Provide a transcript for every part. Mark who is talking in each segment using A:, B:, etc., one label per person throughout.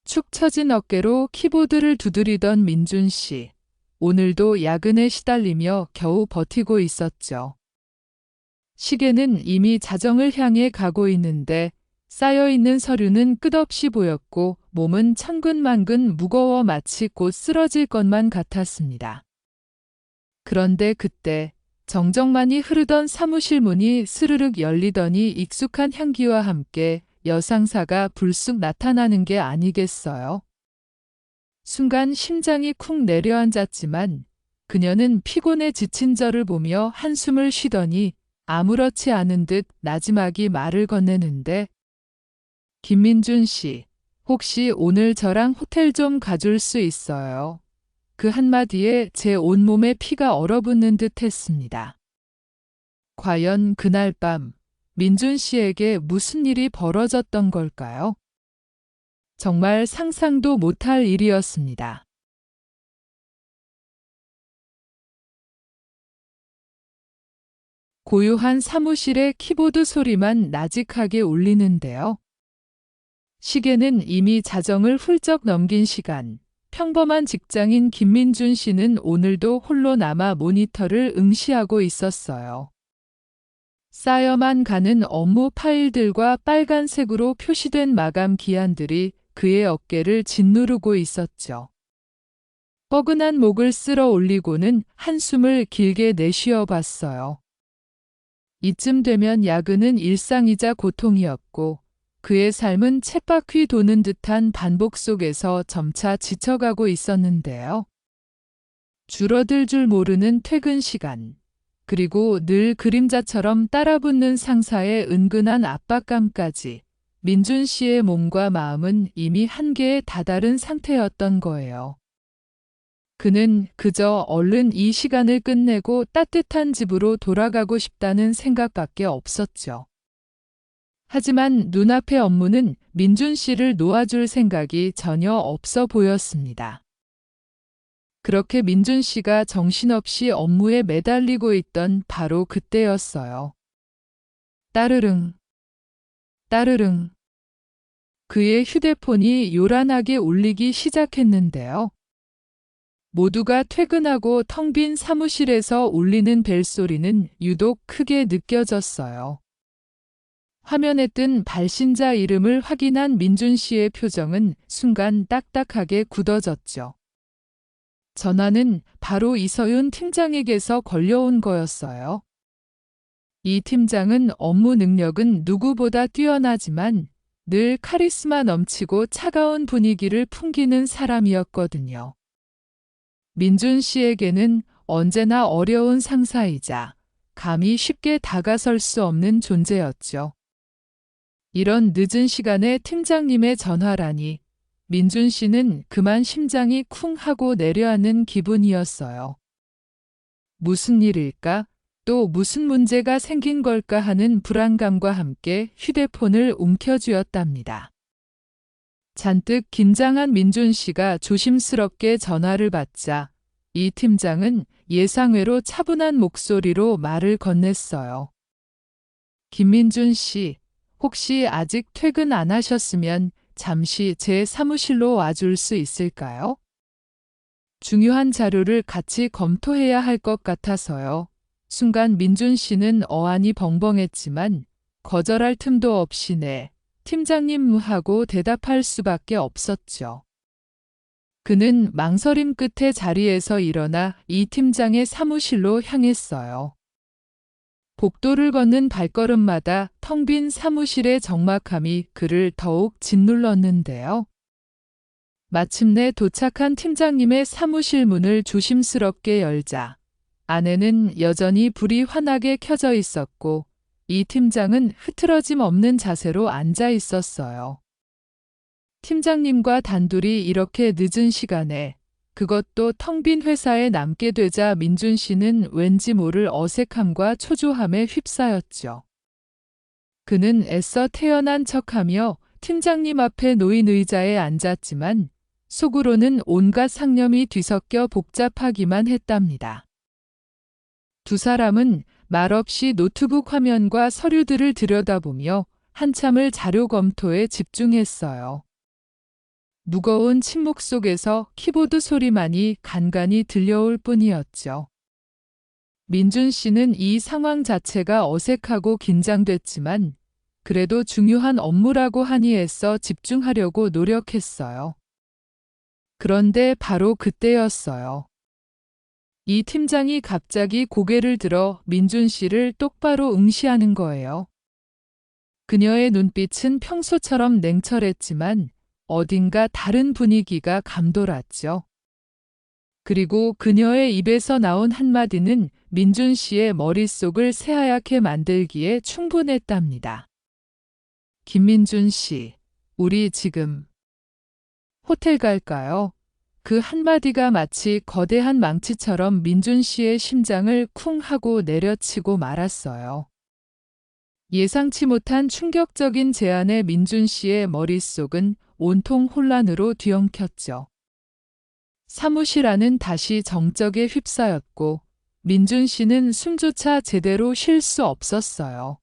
A: 축 처진 어깨로 키보드를 두드리던 민준 씨. 오늘도 야근에 시달리며 겨우 버티고 있었죠. 시계는 이미 자정을 향해 가고 있는데 쌓여있는 서류는 끝없이 보였고 몸은 천근만근 무거워 마치 곧 쓰러질 것만 같았습니다. 그런데 그때 정적만이 흐르던 사무실 문이 스르륵 열리더니 익숙한 향기와 함께 여상사가 불쑥 나타나는 게 아니겠어요? 순간 심장이 쿵 내려앉았지만 그녀는 피곤에 지친 저를 보며 한숨을 쉬더니 아무렇지 않은 듯 나지막이 말을 건네는데 김민준 씨, 혹시 오늘 저랑 호텔 좀 가줄 수 있어요? 그 한마디에 제 온몸에 피가 얼어붙는 듯 했습니다. 과연 그날 밤 민준 씨에게 무슨 일이 벌어졌던 걸까요? 정말 상상도 못할 일이었습니다. 고요한 사무실의 키보드 소리만 나직하게 울리는데요. 시계는 이미 자정을 훌쩍 넘긴 시간. 평범한 직장인 김민준 씨는 오늘도 홀로 남아 모니터를 응시하고 있었어요. 쌓여만 가는 업무 파일들과 빨간색으로 표시된 마감 기한들이 그의 어깨를 짓누르고 있었죠. 뻐근한 목을 쓸어 올리고는 한숨을 길게 내쉬어 봤어요. 이쯤 되면 야근은 일상이자 고통이었고 그의 삶은 쳇바퀴 도는 듯한 반복 속에서 점차 지쳐가고 있었는데요. 줄어들 줄 모르는 퇴근 시간, 그리고 늘 그림자처럼 따라붙는 상사의 은근한 압박감까지 민준 씨의 몸과 마음은 이미 한계에 다다른 상태였던 거예요. 그는 그저 얼른 이 시간을 끝내고 따뜻한 집으로 돌아가고 싶다는 생각밖에 없었죠. 하지만 눈앞의 업무는 민준 씨를 놓아줄 생각이 전혀 없어 보였습니다. 그렇게 민준 씨가 정신없이 업무에 매달리고 있던 바로 그때였어요. 따르릉, 따르릉. 그의 휴대폰이 요란하게 울리기 시작했는데요. 모두가 퇴근하고 텅 빈 사무실에서 울리는 벨소리는 유독 크게 느껴졌어요. 화면에 뜬 발신자 이름을 확인한 민준 씨의 표정은 순간 딱딱하게 굳어졌죠. 전화는 바로 이서윤 팀장에게서 걸려온 거였어요. 이 팀장은 업무 능력은 누구보다 뛰어나지만 늘 카리스마 넘치고 차가운 분위기를 풍기는 사람이었거든요. 민준 씨에게는 언제나 어려운 상사이자 감히 쉽게 다가설 수 없는 존재였죠. 이런 늦은 시간에 팀장님의 전화라니 민준 씨는 그만 심장이 쿵 하고 내려앉는 기분이었어요. 무슨 일일까? 또 무슨 문제가 생긴 걸까 하는 불안감과 함께 휴대폰을 움켜쥐었답니다. 잔뜩 긴장한 민준 씨가 조심스럽게 전화를 받자 이 팀장은 예상외로 차분한 목소리로 말을 건넸어요. 김민준 씨, 혹시 아직 퇴근 안 하셨으면 잠시 제 사무실로 와줄 수 있을까요? 중요한 자료를 같이 검토해야 할 것 같아서요. 순간 민준 씨는 어안이 벙벙했지만 거절할 틈도 없이 네, 팀장님 하고 대답할 수밖에 없었죠. 그는 망설임 끝에 자리에서 일어나 이 팀장의 사무실로 향했어요. 복도를 걷는 발걸음마다 텅 빈 사무실의 적막함이 그를 더욱 짓눌렀는데요. 마침내 도착한 팀장님의 사무실 문을 조심스럽게 열자 안에는 여전히 불이 환하게 켜져 있었고 이 팀장은 흐트러짐 없는 자세로 앉아 있었어요. 팀장님과 단둘이 이렇게 늦은 시간에 그것도 텅 빈 회사에 남게 되자 민준 씨는 왠지 모를 어색함과 초조함에 휩싸였죠. 그는 애써 태연한 척하며 팀장님 앞에 놓인 의자에 앉았지만 속으로는 온갖 상념이 뒤섞여 복잡하기만 했답니다. 두 사람은 말없이 노트북 화면과 서류들을 들여다보며 한참을 자료 검토에 집중했어요. 무거운 침묵 속에서 키보드 소리만이 간간히 들려올 뿐이었죠. 민준 씨는 이 상황 자체가 어색하고 긴장됐지만 그래도 중요한 업무라고 하니 애써 집중하려고 노력했어요. 그런데 바로 그때였어요. 이 팀장이 갑자기 고개를 들어 민준 씨를 똑바로 응시하는 거예요. 그녀의 눈빛은 평소처럼 냉철했지만 어딘가 다른 분위기가 감돌았죠. 그리고 그녀의 입에서 나온 한마디는 민준 씨의 머릿속을 새하얗게 만들기에 충분했답니다. 김민준 씨, 우리 지금 호텔 갈까요? 그 한마디가 마치 거대한 망치처럼 민준 씨의 심장을 쿵 하고 내려치고 말았어요. 예상치 못한 충격적인 제안에 민준 씨의 머릿속은 온통 혼란으로 뒤엉켰죠. 사무실 안은 다시 정적에 휩싸였고 민준 씨는 숨조차 제대로 쉴 수 없었어요.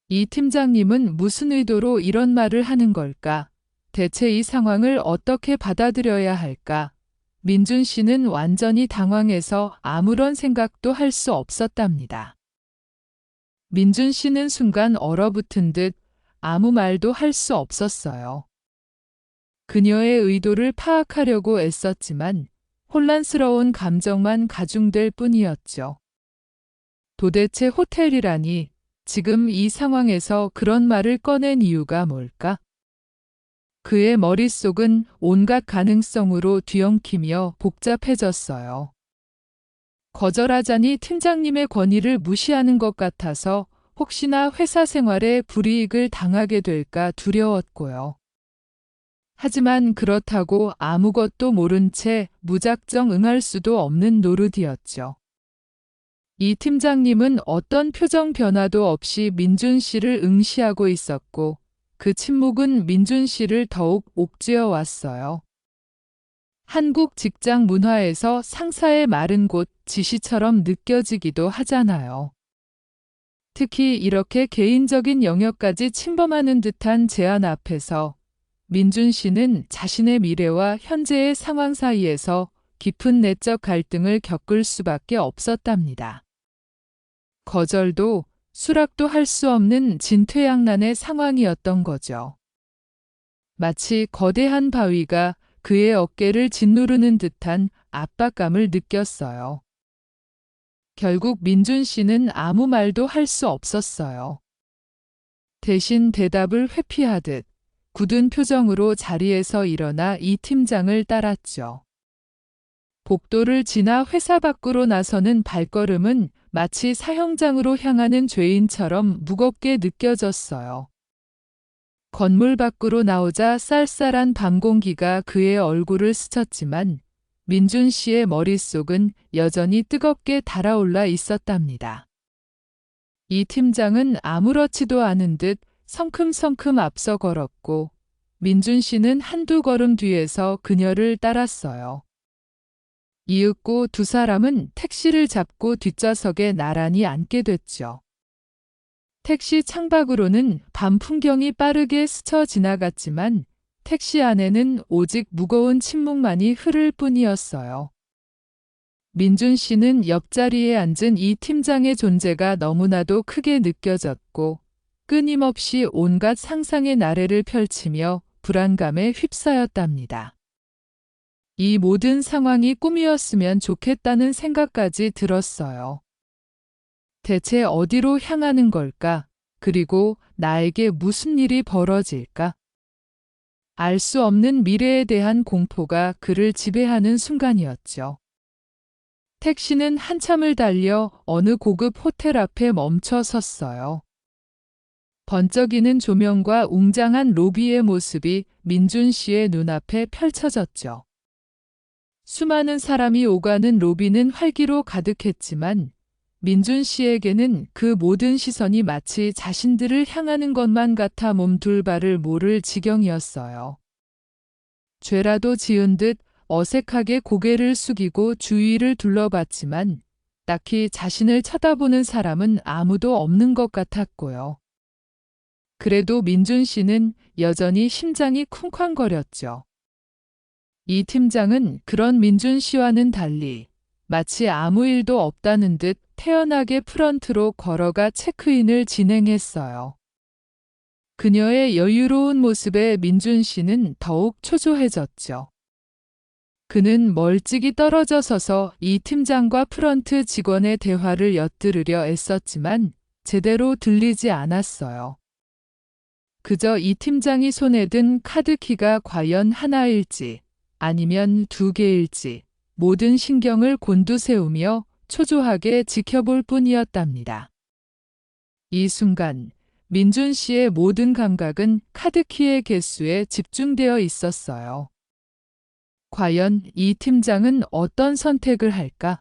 A: 이 팀장님은 무슨 의도로 이런 말을 하는 걸까? 대체 이 상황을 어떻게 받아들여야 할까? 민준 씨는 완전히 당황해서 아무런 생각도 할 수 없었답니다. 민준 씨는 순간 얼어붙은 듯 아무 말도 할 수 없었어요. 그녀의 의도를 파악하려고 애썼지만 혼란스러운 감정만 가중될 뿐이었죠. 도대체 호텔이라니 지금 이 상황에서 그런 말을 꺼낸 이유가 뭘까? 그의 머릿속은 온갖 가능성으로 뒤엉키며 복잡해졌어요. 거절하자니 팀장님의 권위를 무시하는 것 같아서 혹시나 회사 생활에 불이익을 당하게 될까 두려웠고요. 하지만 그렇다고 아무것도 모른 채 무작정 응할 수도 없는 노릇이었죠. 이 팀장님은 어떤 표정 변화도 없이 민준 씨를 응시하고 있었고 그 침묵은 민준 씨를 더욱 옥죄어 왔어요. 한국 직장 문화에서 상사의 말은 곧 지시처럼 느껴지기도 하잖아요. 특히 이렇게 개인적인 영역까지 침범하는 듯한 제안 앞에서 민준 씨는 자신의 미래와 현재의 상황 사이에서 깊은 내적 갈등을 겪을 수밖에 없었답니다. 거절도 수락도 할 수 없는 진퇴양난의 상황이었던 거죠. 마치 거대한 바위가 그의 어깨를 짓누르는 듯한 압박감을 느꼈어요. 결국 민준 씨는 아무 말도 할 수 없었어요. 대신 대답을 회피하듯 굳은 표정으로 자리에서 일어나 이 팀장을 따랐죠. 복도를 지나 회사 밖으로 나서는 발걸음은 마치 사형장으로 향하는 죄인처럼 무겁게 느껴졌어요. 건물 밖으로 나오자 쌀쌀한 밤 공기가 그의 얼굴을 스쳤지만 민준 씨의 머릿속은 여전히 뜨겁게 달아올라 있었답니다. 이 팀장은 아무렇지도 않은 듯 성큼성큼 앞서 걸었고 민준 씨는 한두 걸음 뒤에서 그녀를 따랐어요. 이윽고 두 사람은 택시를 잡고 뒷좌석에 나란히 앉게 됐죠. 택시 창밖으로는 밤 풍경이 빠르게 스쳐 지나갔지만 택시 안에는 오직 무거운 침묵만이 흐를 뿐이었어요. 민준 씨는 옆자리에 앉은 이 팀장의 존재가 너무나도 크게 느껴졌고 끊임없이 온갖 상상의 나래를 펼치며 불안감에 휩싸였답니다. 이 모든 상황이 꿈이었으면 좋겠다는 생각까지 들었어요. 대체 어디로 향하는 걸까? 그리고 나에게 무슨 일이 벌어질까? 알 수 없는 미래에 대한 공포가 그를 지배하는 순간이었죠. 택시는 한참을 달려 어느 고급 호텔 앞에 멈춰 섰어요. 번쩍이는 조명과 웅장한 로비의 모습이 민준 씨의 눈앞에 펼쳐졌죠. 수많은 사람이 오가는 로비는 활기로 가득했지만 민준 씨에게는 그 모든 시선이 마치 자신들을 향하는 것만 같아 몸둘 바를 모를 지경이었어요. 죄라도 지은 듯 어색하게 고개를 숙이고 주위를 둘러봤지만 딱히 자신을 쳐다보는 사람은 아무도 없는 것 같았고요. 그래도 민준 씨는 여전히 심장이 쿵쾅거렸죠. 이 팀장은 그런 민준 씨와는 달리 마치 아무 일도 없다는 듯 태연하게 프런트로 걸어가 체크인을 진행했어요. 그녀의 여유로운 모습에 민준 씨는 더욱 초조해졌죠. 그는 멀찍이 떨어져 서서 이 팀장과 프런트 직원의 대화를 엿들으려 애썼지만 제대로 들리지 않았어요. 그저 이 팀장이 손에 든 카드키가 과연 하나일지 아니면 두 개일지 모든 신경을 곤두세우며 초조하게 지켜볼 뿐이었답니다. 이 순간 민준 씨의 모든 감각은 카드키의 개수에 집중되어 있었어요. 과연 이 팀장은 어떤 선택을 할까?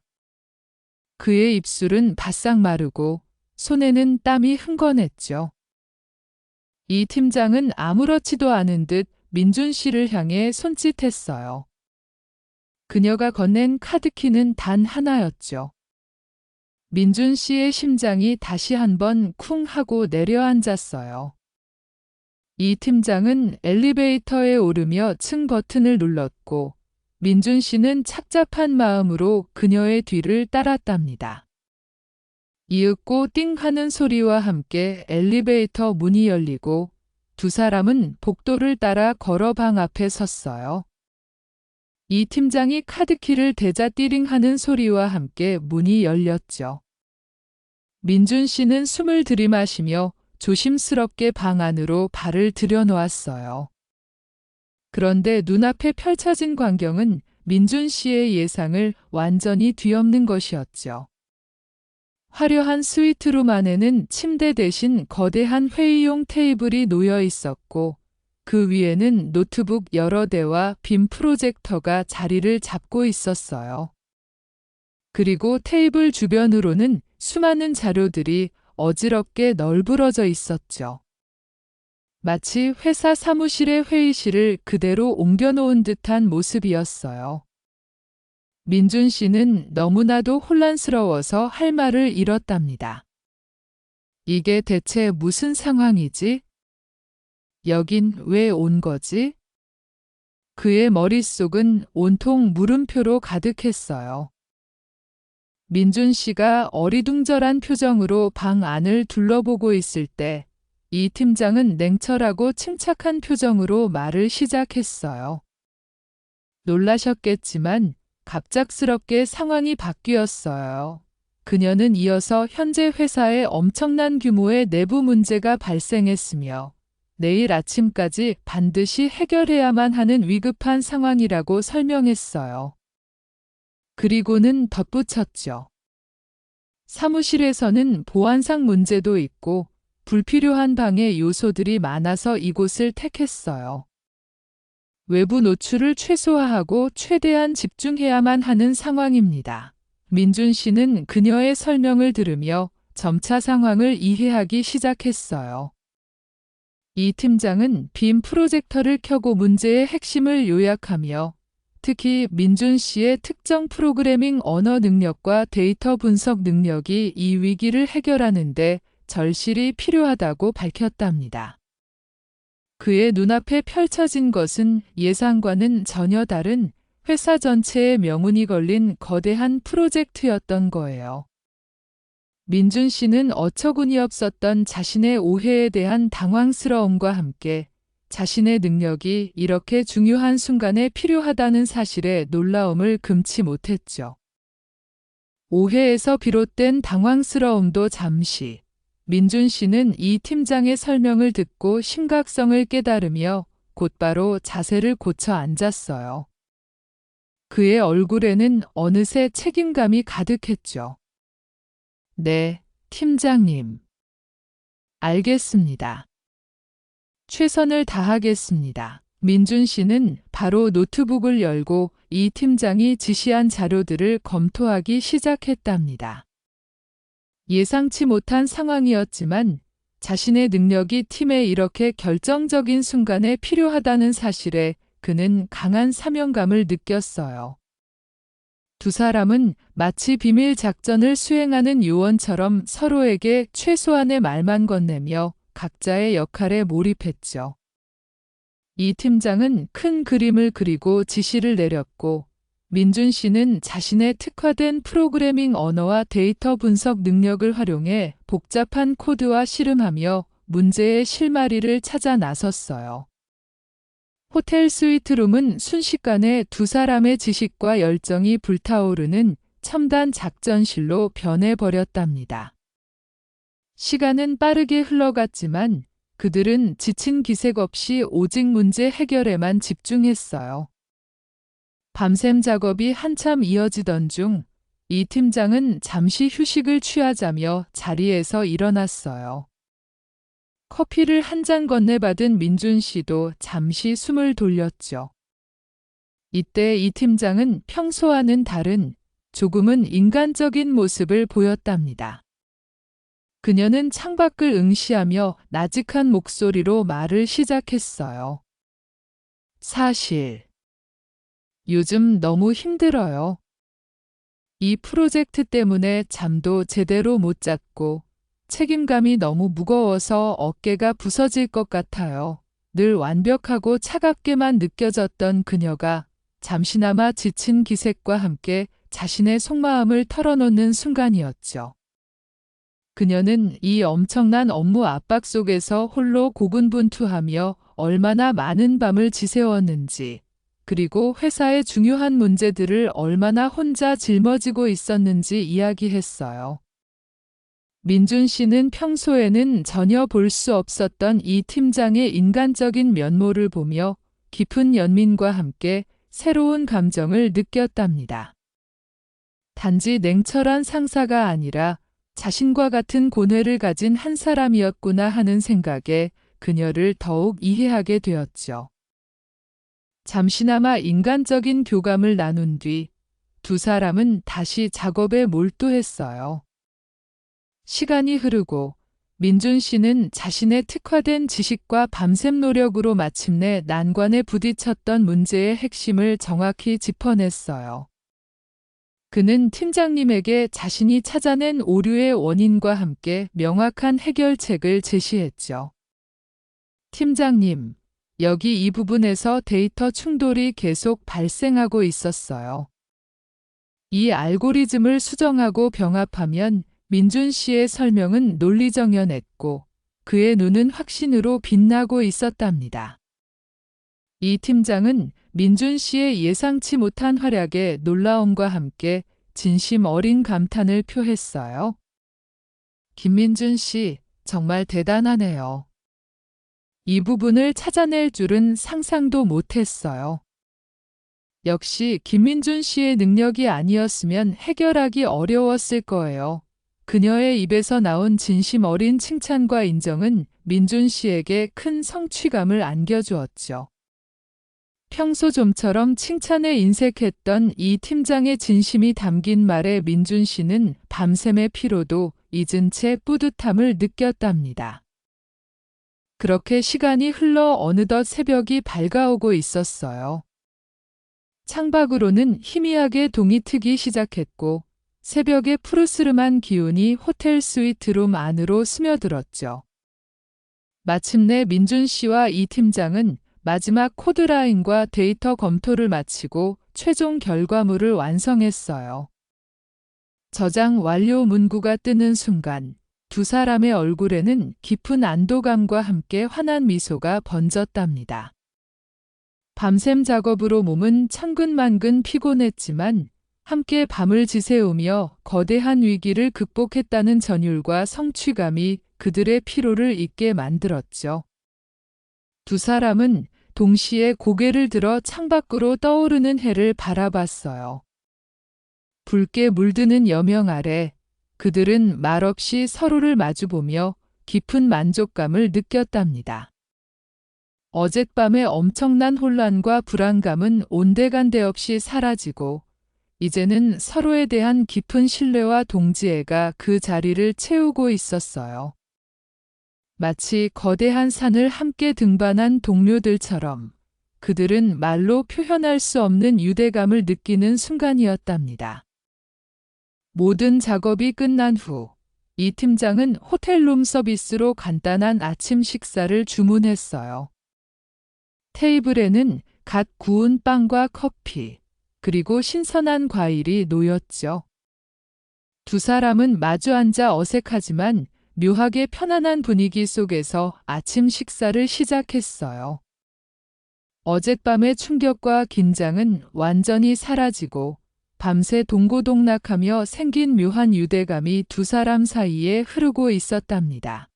A: 그의 입술은 바싹 마르고 손에는 땀이 흥건했죠. 이 팀장은 아무렇지도 않은 듯 민준 씨를 향해 손짓했어요. 그녀가 건넨 카드키는 단 하나였죠. 민준 씨의 심장이 다시 한번 쿵 하고 내려앉았어요. 이 팀장은 엘리베이터에 오르며 층 버튼을 눌렀고 민준 씨는 착잡한 마음으로 그녀의 뒤를 따랐답니다. 이윽고 띵 하는 소리와 함께 엘리베이터 문이 열리고 두 사람은 복도를 따라 걸어 방 앞에 섰어요. 이 팀장이 카드키를 대자 띠링 하는 소리와 함께 문이 열렸죠. 민준 씨는 숨을 들이마시며 조심스럽게 방 안으로 발을 들여놓았어요. 그런데 눈앞에 펼쳐진 광경은 민준 씨의 예상을 완전히 뒤엎는 것이었죠. 화려한 스위트룸 안에는 침대 대신 거대한 회의용 테이블이 놓여 있었고 그 위에는 노트북 여러 대와 빔 프로젝터가 자리를 잡고 있었어요. 그리고 테이블 주변으로는 수많은 자료들이 어지럽게 널브러져 있었죠. 마치 회사 사무실의 회의실을 그대로 옮겨놓은 듯한 모습이었어요. 민준 씨는 너무나도 혼란스러워서 할 말을 잃었답니다. 이게 대체 무슨 상황이지? 여긴 왜 온 거지? 그의 머릿속은 온통 물음표로 가득했어요. 민준 씨가 어리둥절한 표정으로 방 안을 둘러보고 있을 때 이 팀장은 냉철하고 침착한 표정으로 말을 시작했어요. 놀라셨겠지만 갑작스럽게 상황이 바뀌었어요. 그녀는 이어서 현재 회사에 엄청난 규모의 내부 문제가 발생했으며 내일 아침까지 반드시 해결해야만 하는 위급한 상황이라고 설명했어요. 그리고는 덧붙였죠. 사무실에서는 보안상 문제도 있고 불필요한 방해 요소들이 많아서 이곳을 택했어요. 외부 노출을 최소화하고 최대한 집중해야만 하는 상황입니다. 민준 씨는 그녀의 설명을 들으며 점차 상황을 이해하기 시작했어요. 이 팀장은 빔 프로젝터를 켜고 문제의 핵심을 요약하며 특히 민준 씨의 특정 프로그래밍 언어 능력과 데이터 분석 능력이 이 위기를 해결하는 데 절실히 필요하다고 밝혔답니다. 그의 눈앞에 펼쳐진 것은 예상과는 전혀 다른 회사 전체의 명운이 걸린 거대한 프로젝트였던 거예요. 민준 씨는 어처구니 없었던 자신의 오해에 대한 당황스러움과 함께 자신의 능력이 이렇게 중요한 순간에 필요하다는 사실에 놀라움을 금치 못했죠. 오해에서 비롯된 당황스러움도 잠시, 민준 씨는 이 팀장의 설명을 듣고 심각성을 깨달으며 곧바로 자세를 고쳐 앉았어요. 그의 얼굴에는 어느새 책임감이 가득했죠. 네, 팀장님. 알겠습니다. 최선을 다하겠습니다. 민준 씨는 바로 노트북을 열고 이 팀장이 지시한 자료들을 검토하기 시작했답니다. 예상치 못한 상황이었지만 자신의 능력이 팀에 이렇게 결정적인 순간에 필요하다는 사실에 그는 강한 사명감을 느꼈어요. 두 사람은 마치 비밀 작전을 수행하는 요원처럼 서로에게 최소한의 말만 건네며 각자의 역할에 몰입했죠. 이 팀장은 큰 그림을 그리고 지시를 내렸고, 민준 씨는 자신의 특화된 프로그래밍 언어와 데이터 분석 능력을 활용해 복잡한 코드와 씨름하며 문제의 실마리를 찾아 나섰어요. 호텔 스위트룸은 순식간에 두 사람의 지식과 열정이 불타오르는 첨단 작전실로 변해버렸답니다. 시간은 빠르게 흘러갔지만 그들은 지친 기색 없이 오직 문제 해결에만 집중했어요. 밤샘 작업이 한참 이어지던 중 이 팀장은 잠시 휴식을 취하자며 자리에서 일어났어요. 커피를 한 잔 건네받은 민준 씨도 잠시 숨을 돌렸죠. 이때 이 팀장은 평소와는 다른 조금은 인간적인 모습을 보였답니다. 그녀는 창밖을 응시하며 나직한 목소리로 말을 시작했어요. 사실, 요즘 너무 힘들어요. 이 프로젝트 때문에 잠도 제대로 못 잤고 책임감이 너무 무거워서 어깨가 부서질 것 같아요. 늘 완벽하고 차갑게만 느껴졌던 그녀가 잠시나마 지친 기색과 함께 자신의 속마음을 털어놓는 순간이었죠. 그녀는 이 엄청난 업무 압박 속에서 홀로 고군분투하며 얼마나 많은 밤을 지새웠는지, 그리고 회사의 중요한 문제들을 얼마나 혼자 짊어지고 있었는지 이야기했어요. 민준 씨는 평소에는 전혀 볼 수 없었던 이 팀장의 인간적인 면모를 보며 깊은 연민과 함께 새로운 감정을 느꼈답니다. 단지 냉철한 상사가 아니라 자신과 같은 고뇌를 가진 한 사람이었구나 하는 생각에 그녀를 더욱 이해하게 되었죠. 잠시나마 인간적인 교감을 나눈 뒤 두 사람은 다시 작업에 몰두했어요. 시간이 흐르고 민준 씨는 자신의 특화된 지식과 밤샘 노력으로 마침내 난관에 부딪혔던 문제의 핵심을 정확히 짚어냈어요. 그는 팀장님에게 자신이 찾아낸 오류의 원인과 함께 명확한 해결책을 제시했죠. 팀장님, 여기 이 부분에서 데이터 충돌이 계속 발생하고 있었어요. 이 알고리즘을 수정하고 병합하면 민준 씨의 설명은 논리정연했고 그의 눈은 확신으로 빛나고 있었답니다. 이 팀장은 민준 씨의 예상치 못한 활약에 놀라움과 함께 진심 어린 감탄을 표했어요. 김민준 씨, 정말 대단하네요. 이 부분을 찾아낼 줄은 상상도 못했어요. 역시 김민준 씨의 능력이 아니었으면 해결하기 어려웠을 거예요. 그녀의 입에서 나온 진심 어린 칭찬과 인정은 민준 씨에게 큰 성취감을 안겨주었죠. 평소 좀처럼 칭찬에 인색했던 이 팀장의 진심이 담긴 말에 민준 씨는 밤샘의 피로도 잊은 채 뿌듯함을 느꼈답니다. 그렇게 시간이 흘러 어느덧 새벽이 밝아오고 있었어요. 창밖으로는 희미하게 동이 트기 시작했고 새벽의 푸르스름한 기운이 호텔 스위트룸 안으로 스며들었죠. 마침내 민준 씨와 이 팀장은 마지막 코드라인과 데이터 검토를 마치고 최종 결과물을 완성했어요. 저장 완료 문구가 뜨는 순간 두 사람의 얼굴에는 깊은 안도감과 함께 환한 미소가 번졌답니다. 밤샘 작업으로 몸은 천근만근 피곤했지만 함께 밤을 지새우며 거대한 위기를 극복했다는 전율과 성취감이 그들의 피로를 잊게 만들었죠. 두 사람은 동시에 고개를 들어 창밖으로 떠오르는 해를 바라봤어요. 붉게 물드는 여명 아래 그들은 말없이 서로를 마주보며 깊은 만족감을 느꼈답니다. 어젯밤의 엄청난 혼란과 불안감은 온데간데 없이 사라지고 이제는 서로에 대한 깊은 신뢰와 동지애가 그 자리를 채우고 있었어요. 마치 거대한 산을 함께 등반한 동료들처럼 그들은 말로 표현할 수 없는 유대감을 느끼는 순간이었답니다. 모든 작업이 끝난 후 이 팀장은 호텔룸 서비스로 간단한 아침 식사를 주문했어요. 테이블에는 갓 구운 빵과 커피, 그리고 신선한 과일이 놓였죠. 두 사람은 마주 앉아 어색하지만 묘하게 편안한 분위기 속에서 아침 식사를 시작했어요. 어젯밤의 충격과 긴장은 완전히 사라지고 밤새 동고동락하며 생긴 묘한 유대감이 두 사람 사이에 흐르고 있었답니다.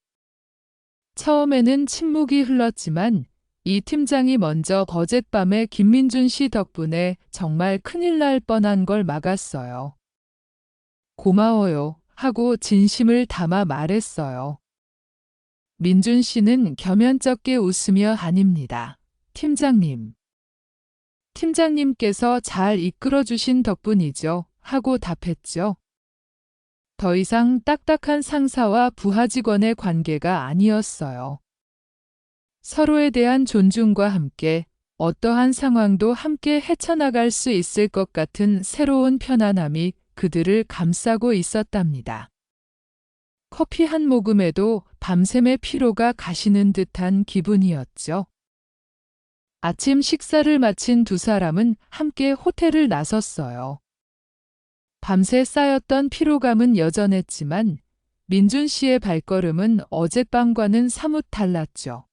A: 처음에는 침묵이 흘렀지만 이 팀장이 먼저 어젯밤에 김민준 씨 덕분에 정말 큰일 날 뻔한 걸 막았어요. 고마워요 하고 진심을 담아 말했어요. 민준 씨는 겸연쩍게 웃으며 아닙니다. 팀장님. 팀장님께서 잘 이끌어주신 덕분이죠. 하고 답했죠. 더 이상 딱딱한 상사와 부하 직원의 관계가 아니었어요. 서로에 대한 존중과 함께 어떠한 상황도 함께 헤쳐나갈 수 있을 것 같은 새로운 편안함이 그들을 감싸고 있었답니다. 커피 한 모금에도 밤샘의 피로가 가시는 듯한 기분이었죠. 아침 식사를 마친 두 사람은 함께 호텔을 나섰어요. 밤새 쌓였던 피로감은 여전했지만 민준 씨의 발걸음은 어젯밤과는 사뭇 달랐죠.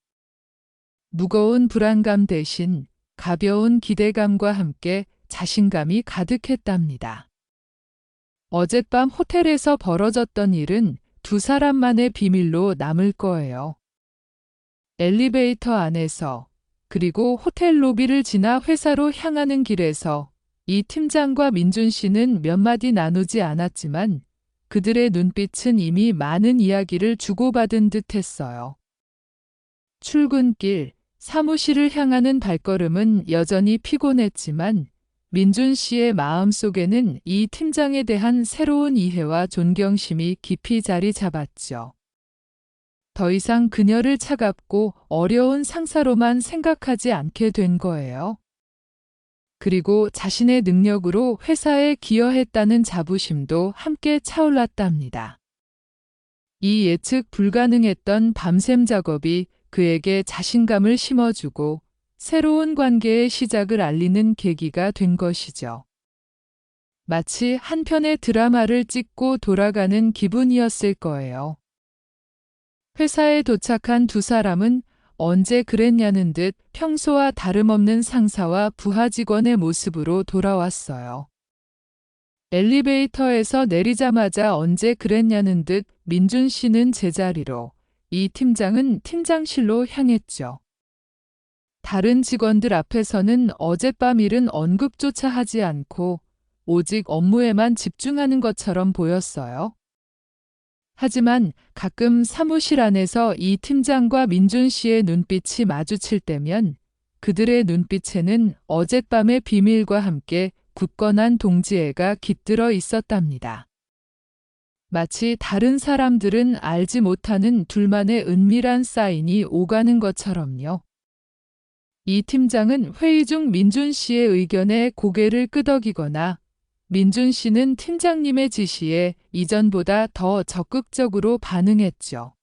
A: 무거운 불안감 대신 가벼운 기대감과 함께 자신감이 가득했답니다. 어젯밤 호텔에서 벌어졌던 일은 두 사람만의 비밀로 남을 거예요. 엘리베이터 안에서 그리고 호텔 로비를 지나 회사로 향하는 길에서 이 팀장과 민준 씨는 몇 마디 나누지 않았지만 그들의 눈빛은 이미 많은 이야기를 주고받은 듯 했어요. 출근길, 사무실을 향하는 발걸음은 여전히 피곤했지만 민준 씨의 마음속에는 이 팀장에 대한 새로운 이해와 존경심이 깊이 자리 잡았죠. 더 이상 그녀를 차갑고 어려운 상사로만 생각하지 않게 된 거예요. 그리고 자신의 능력으로 회사에 기여했다는 자부심도 함께 차올랐답니다. 이 예측 불가능했던 밤샘 작업이 그에게 자신감을 심어주고 새로운 관계의 시작을 알리는 계기가 된 것이죠. 마치 한 편의 드라마를 찍고 돌아가는 기분이었을 거예요. 회사에 도착한 두 사람은 언제 그랬냐는 듯 평소와 다름없는 상사와 부하 직원의 모습으로 돌아왔어요. 엘리베이터에서 내리자마자 언제 그랬냐는 듯 민준 씨는 제자리로, 이 팀장은 팀장실로 향했죠. 다른 직원들 앞에서는 어젯밤 일은 언급조차 하지 않고 오직 업무에만 집중하는 것처럼 보였어요. 하지만 가끔 사무실 안에서 이 팀장과 민준 씨의 눈빛이 마주칠 때면 그들의 눈빛에는 어젯밤의 비밀과 함께 굳건한 동지애가 깃들어 있었답니다. 마치 다른 사람들은 알지 못하는 둘만의 은밀한 사인이 오가는 것처럼요. 이 팀장은 회의 중 민준 씨의 의견에 고개를 끄덕이거나 민준 씨는 팀장님의 지시에 이전보다 더 적극적으로 반응했죠.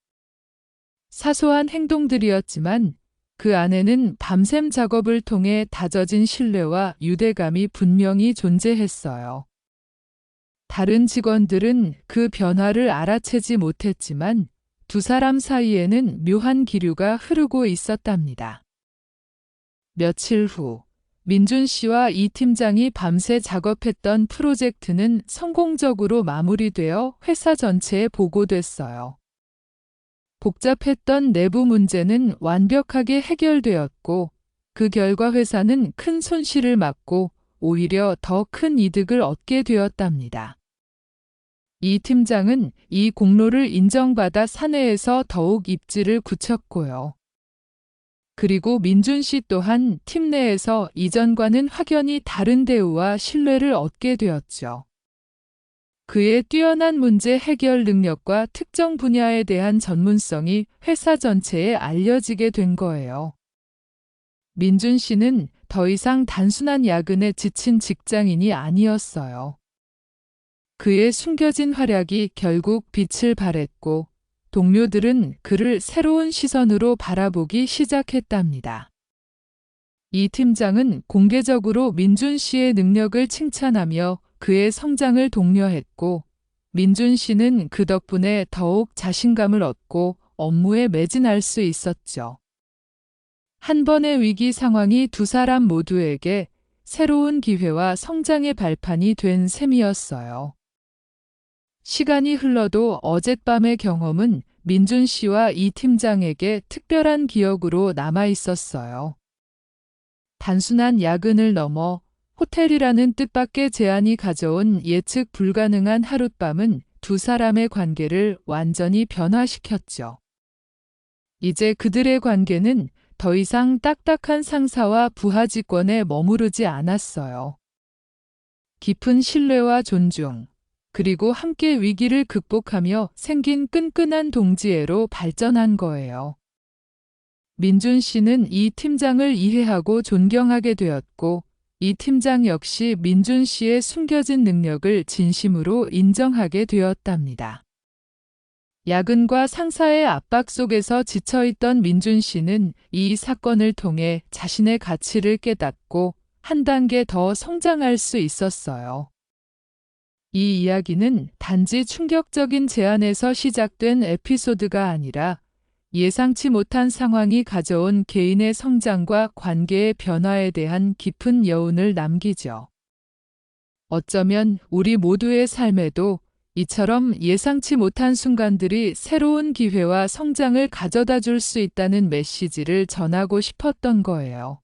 A: 사소한 행동들이었지만 그 안에는 밤샘 작업을 통해 다져진 신뢰와 유대감이 분명히 존재했어요. 다른 직원들은 그 변화를 알아채지 못했지만 두 사람 사이에는 묘한 기류가 흐르고 있었답니다. 며칠 후 민준 씨와 이 팀장이 밤새 작업했던 프로젝트는 성공적으로 마무리되어 회사 전체에 보고됐어요. 복잡했던 내부 문제는 완벽하게 해결되었고 그 결과 회사는 큰 손실을 막고 오히려 더 큰 이득을 얻게 되었답니다. 이 팀장은 이 공로를 인정받아 사내에서 더욱 입지를 굳혔고요. 그리고 민준 씨 또한 팀 내에서 이전과는 확연히 다른 대우와 신뢰를 얻게 되었죠. 그의 뛰어난 문제 해결 능력과 특정 분야에 대한 전문성이 회사 전체에 알려지게 된 거예요. 민준 씨는 더 이상 단순한 야근에 지친 직장인이 아니었어요. 그의 숨겨진 활약이 결국 빛을 발했고 동료들은 그를 새로운 시선으로 바라보기 시작했답니다. 이 팀장은 공개적으로 민준 씨의 능력을 칭찬하며 그의 성장을 독려했고 민준 씨는 그 덕분에 더욱 자신감을 얻고 업무에 매진할 수 있었죠. 한 번의 위기 상황이 두 사람 모두에게 새로운 기회와 성장의 발판이 된 셈이었어요. 시간이 흘러도 어젯밤의 경험은 민준 씨와 이 팀장에게 특별한 기억으로 남아 있었어요. 단순한 야근을 넘어 호텔이라는 뜻밖의 제안이 가져온 예측 불가능한 하룻밤은 두 사람의 관계를 완전히 변화시켰죠. 이제 그들의 관계는 더 이상 딱딱한 상사와 부하직원에 머무르지 않았어요. 깊은 신뢰와 존중, 그리고 함께 위기를 극복하며 생긴 끈끈한 동지애로 발전한 거예요. 민준 씨는 이 팀장을 이해하고 존경하게 되었고, 이 팀장 역시 민준 씨의 숨겨진 능력을 진심으로 인정하게 되었답니다. 야근과 상사의 압박 속에서 지쳐있던 민준 씨는 이 사건을 통해 자신의 가치를 깨닫고 한 단계 더 성장할 수 있었어요. 이 이야기는 단지 충격적인 제안에서 시작된 에피소드가 아니라 예상치 못한 상황이 가져온 개인의 성장과 관계의 변화에 대한 깊은 여운을 남기죠. 어쩌면 우리 모두의 삶에도 이처럼 예상치 못한 순간들이 새로운 기회와 성장을 가져다 줄 수 있다는 메시지를 전하고 싶었던 거예요.